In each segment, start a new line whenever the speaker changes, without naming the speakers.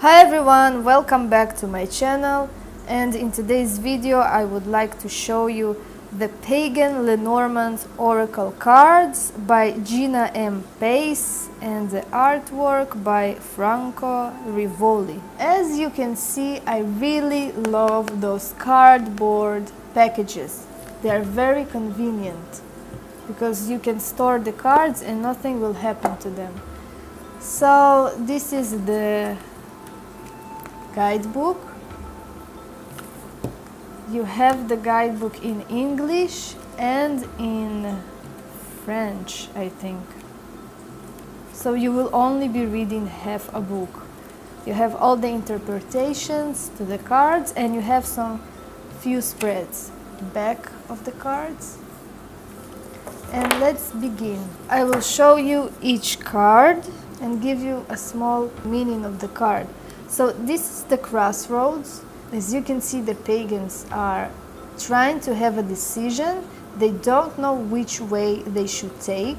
Hi everyone, welcome back to my channel, and in today's video I would like to show you the Pagan Lenormand Oracle cards by Gina M. Pace and the artwork by Franco Rivoli. As you can see, I really love those cardboard packages. They are very convenient because you can store the cards and nothing will happen to them. So this is the guidebook. You have the guidebook in English and in French, I think. So you will only be reading half a book. You have all the interpretations to the cards and you have some few spreads. Back of the cards. And let's begin. I will show you each card and give you a small meaning of the card. So this is the crossroads. As you can see, the pagans are trying to have a decision. They don't know which way they should take.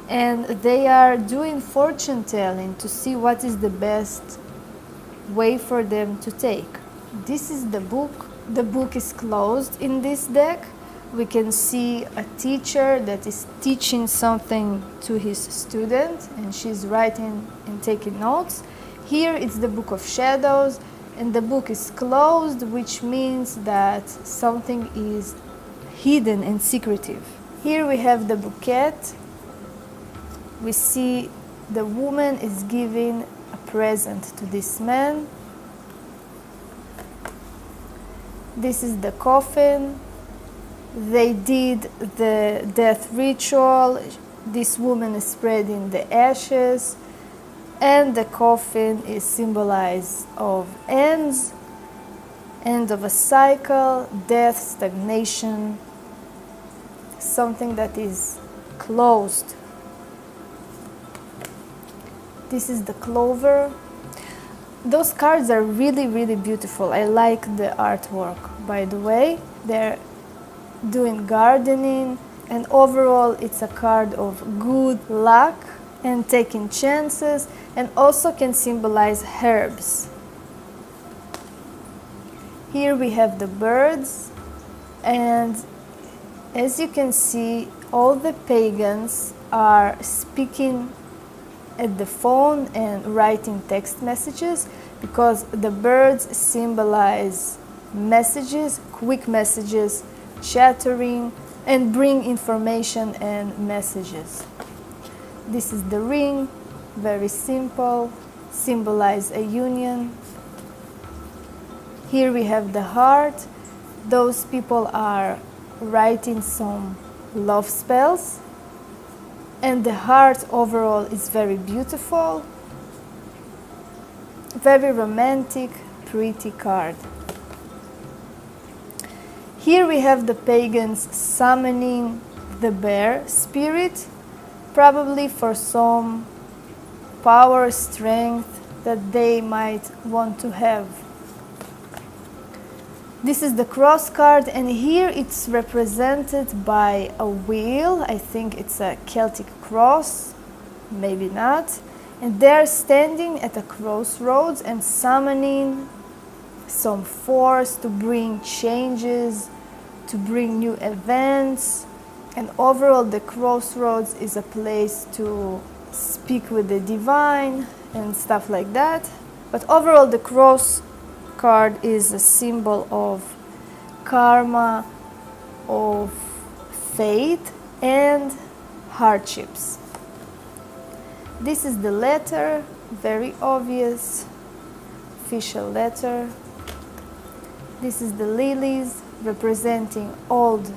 And they are doing fortune telling to see what is the best way for them to take. This is the book. The book is closed in this deck. We can see a teacher that is teaching something to his student, and she's writing and taking notes. Here it's the Book of Shadows, and the book is closed, which means that something is hidden and secretive. Here we have the bouquet. We see the woman is giving a present to this man. This is the coffin. They did the death ritual. This woman is spreading the ashes. And the coffin is symbolized of ends, end of a cycle, death, stagnation, something that is closed. This is the clover. Those cards are really, really beautiful. I like the artwork, by the way. They're doing gardening, and overall it's a card of good luck and taking chances, and also can symbolize herbs. Here we have the birds, and as you can see, all the pagans are speaking at the phone and writing text messages because the birds symbolize messages, quick messages, chattering, and bring information and messages. This is the ring, very simple, symbolize a union. Here we have the heart. Those people are writing some love spells. And the heart overall is very beautiful. Very romantic, pretty card. Here we have the pagans summoning the bear spirit, probably for some power, strength that they might want to have. This is the cross card, and here it's represented by a wheel. I think it's a Celtic cross, maybe not. And they're standing at a crossroads and summoning some force to bring changes, to bring new events. And overall, the crossroads is a place to speak with the divine and stuff like that. But overall, the cross card is a symbol of karma, of fate, and hardships. This is the letter, very obvious, official letter. This is the lilies, representing old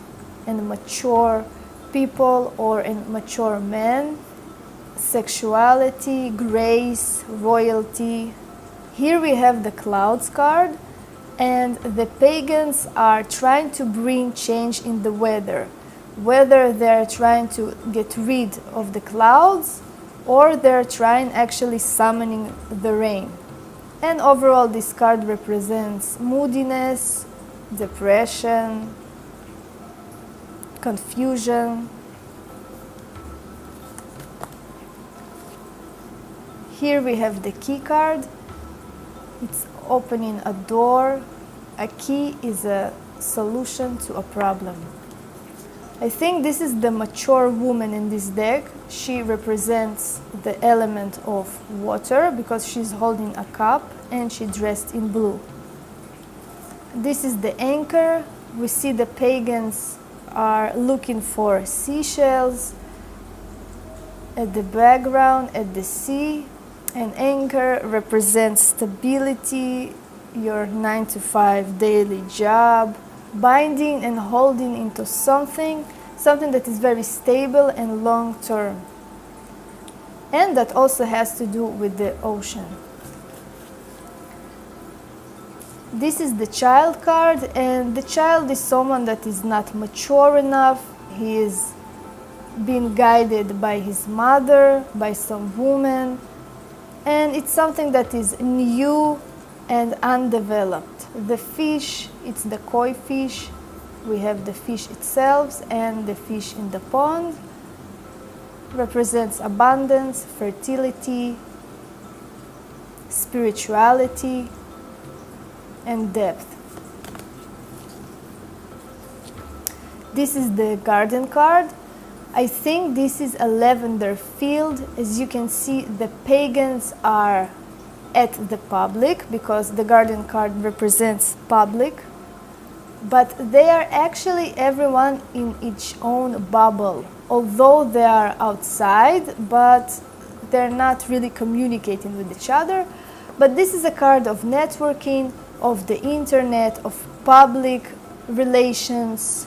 and mature people or mature men, sexuality, grace, royalty. Here we have the clouds card, and the pagans are trying to bring change in the weather, whether they're trying to get rid of the clouds or they're trying actually summoning the rain. And overall, this card represents moodiness, depression, confusion. Here we have the key card. It's opening a door. A key is a solution to a problem. I think this is the mature woman in this deck. She represents the element of water because she's holding a cup and she's dressed in blue. This is the anchor. We see the pagans are looking for seashells at the background, at the sea. An anchor represents stability, your 9-to-5 daily job, binding and holding into something that is very stable and long-term. And that also has to do with the ocean. This is the child card, and the child is someone that is not mature enough. He is being guided by his mother, by some woman, and it's something that is new and undeveloped. The fish, it's the koi fish. We have the fish itself and the fish in the pond. Represents abundance, fertility, spirituality, and depth. This is the garden card. I think this is a lavender field. As you can see, the pagans are at the public because the garden card represents public, but they are actually everyone in each own bubble. Although they are outside, but they're not really communicating with each other. But this is a card of networking, of the internet, of public relations,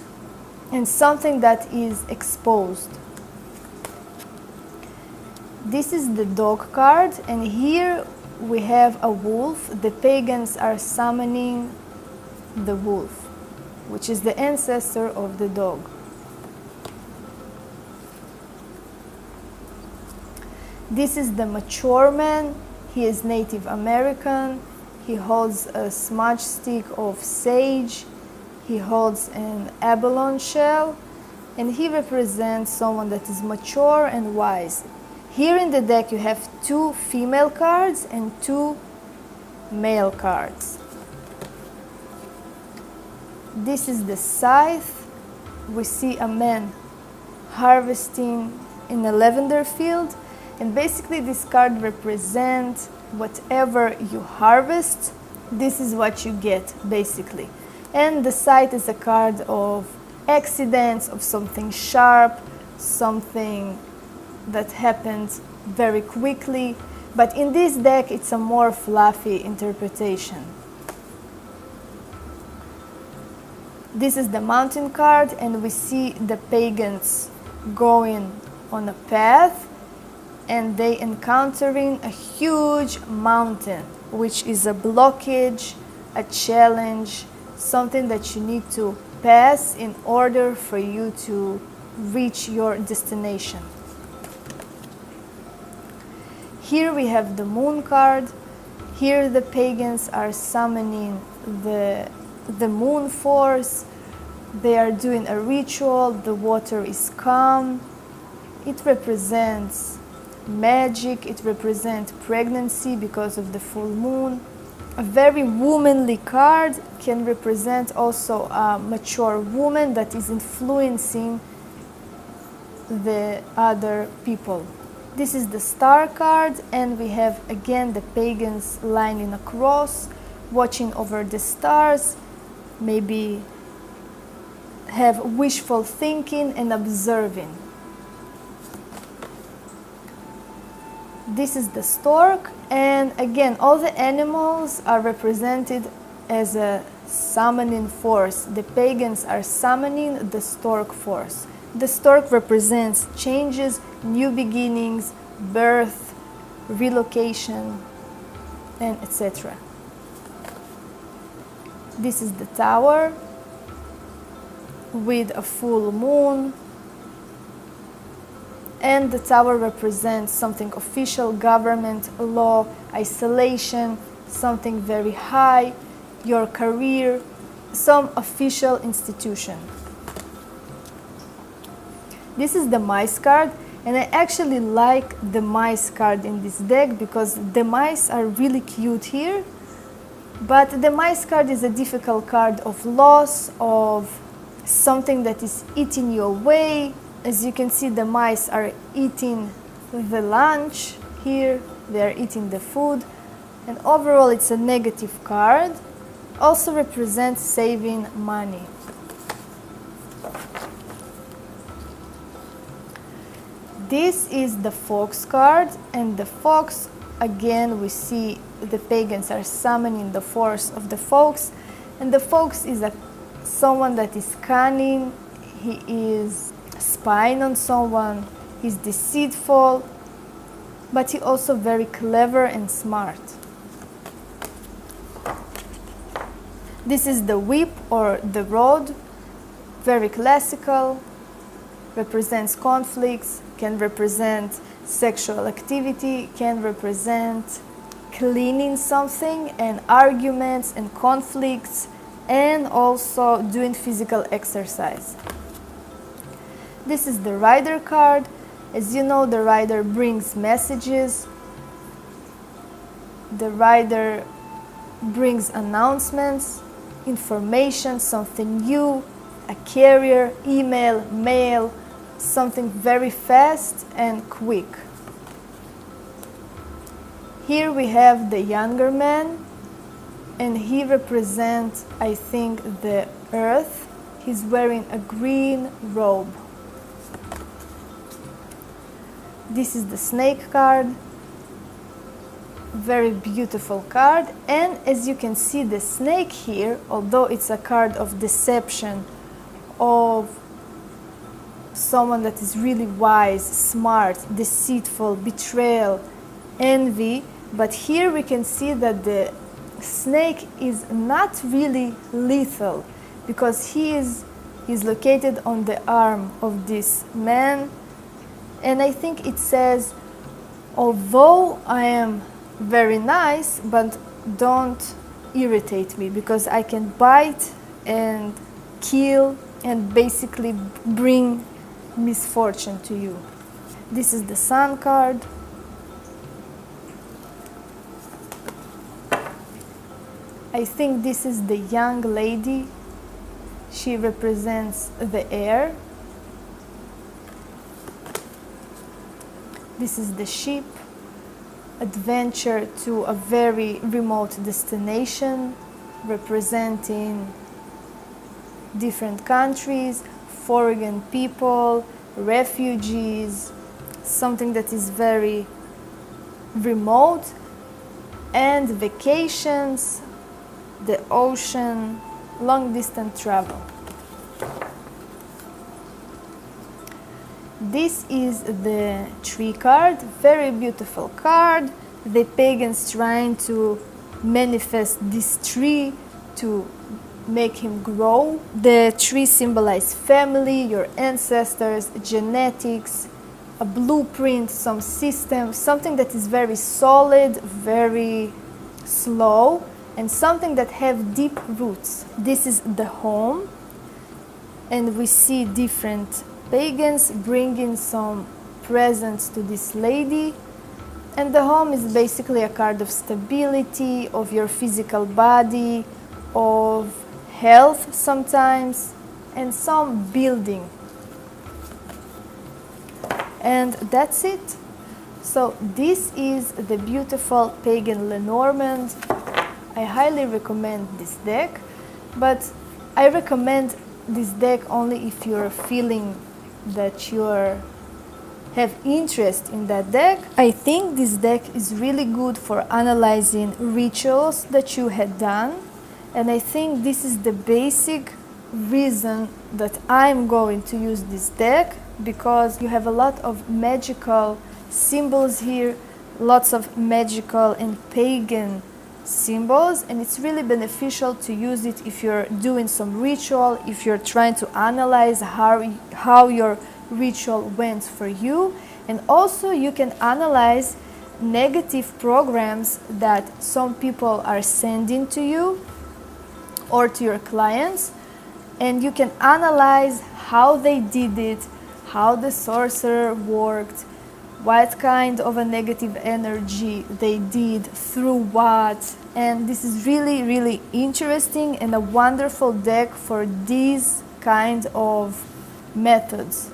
and something that is exposed. This is the dog card, and here we have a wolf. The pagans are summoning the wolf, which is the ancestor of the dog. This is the mature man. He is Native American. He holds a smudge stick of sage. He holds an abalone shell, and he represents someone that is mature and wise. Here in the deck you have 2 female cards and 2 male cards. This is the scythe. We see a man harvesting in a lavender field, and basically this card represents whatever you harvest, this is what you get basically. And the scythe is a card of accidents, of something sharp, something that happens very quickly. But in this deck, it's a more fluffy interpretation. This is the mountain card, and we see the pagans going on a path, and they encountering a huge mountain, which is a blockage, a challenge, something that you need to pass in order for you to reach your destination. Here we have the moon card. Here the pagans are summoning the moon force. They are doing a ritual. The water is calm. It represents magic. It represents pregnancy because of the full moon. A very womanly card can represent also a mature woman that is influencing the other people. This is the star card, and we have again the pagans lining a cross, watching over the stars, maybe have wishful thinking and observing. This is the stork, and again all the animals are represented as a summoning force. The pagans are summoning the stork force. The stork represents changes, new beginnings, birth, relocation, and etc. This is the tower with a full moon, and the tower represents something official, government, law, isolation, something very high, your career, some official institution. This is the mice card, And I actually like the mice card in this deck because the mice are really cute here. But the mice card is a difficult card of loss, of something that is eating you away. As you can see, the mice are eating the lunch here, they are eating the food. And overall, it's a negative card. Also represents saving money. This is the fox card, and the fox, again, we see the pagans are summoning the force of the fox, and the fox is someone that is cunning, he is spying on someone, he's deceitful, but he also very clever and smart. This is the whip or the rod, very classical, represents conflicts, can represent sexual activity, can represent cleaning something and arguments and conflicts, and also doing physical exercise. This is the rider card. As you know, the rider brings messages. The rider brings announcements, information, something new, a carrier, email, mail, something very fast and quick. Here we have the younger man, and he represents, I think, the earth. He's wearing a green robe. This is the snake card, very beautiful card. And as you can see, the snake here, although it's a card of deception, of someone that is really wise, smart, deceitful, betrayal, envy, but here we can see that the snake is not really lethal because he's located on the arm of this man. And I think it says, although I am very nice, but don't irritate me because I can bite and kill and basically bring misfortune to you. This is the sun card. I think this is the young lady. She represents the air. This is the ship, adventure to a very remote destination, representing different countries, foreign people, refugees, something that is very remote, and vacations, the ocean, long distance travel. This is the tree card, very beautiful card. The pagans trying to manifest this tree to make him grow. The tree symbolizes family, your ancestors, genetics, a blueprint, some system, something that is very solid, very slow, and something that have deep roots. This is the home, and we see different pagans bringing some presents to this lady. And the home is basically a card of stability, of your physical body, of health sometimes, and some building. And that's it. So this is the beautiful Pagan Lenormand. I highly recommend this deck, but I recommend this deck only if you're feeling that you have interest in that deck. I think this deck is really good for analyzing rituals that you had done, and I think this is the basic reason that I'm going to use this deck, because you have a lot of magical symbols here, lots of magical and pagan symbols, and it's really beneficial to use it if you're doing some ritual, if you're trying to analyze how your ritual went for you. And also you can analyze negative programs that some people are sending to you or to your clients, and you can analyze how they did it, how the sorcerer worked, what kind of a negative energy they did, through what. And this is really, really interesting and a wonderful deck for these kind of methods.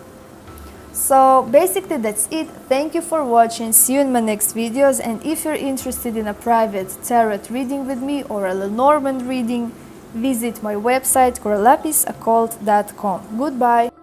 So basically that's it. Thank you for watching. See you in my next videos. And if you're interested in a private tarot reading with me or a Lenormand reading, visit my website coralapisoccult.com. Goodbye.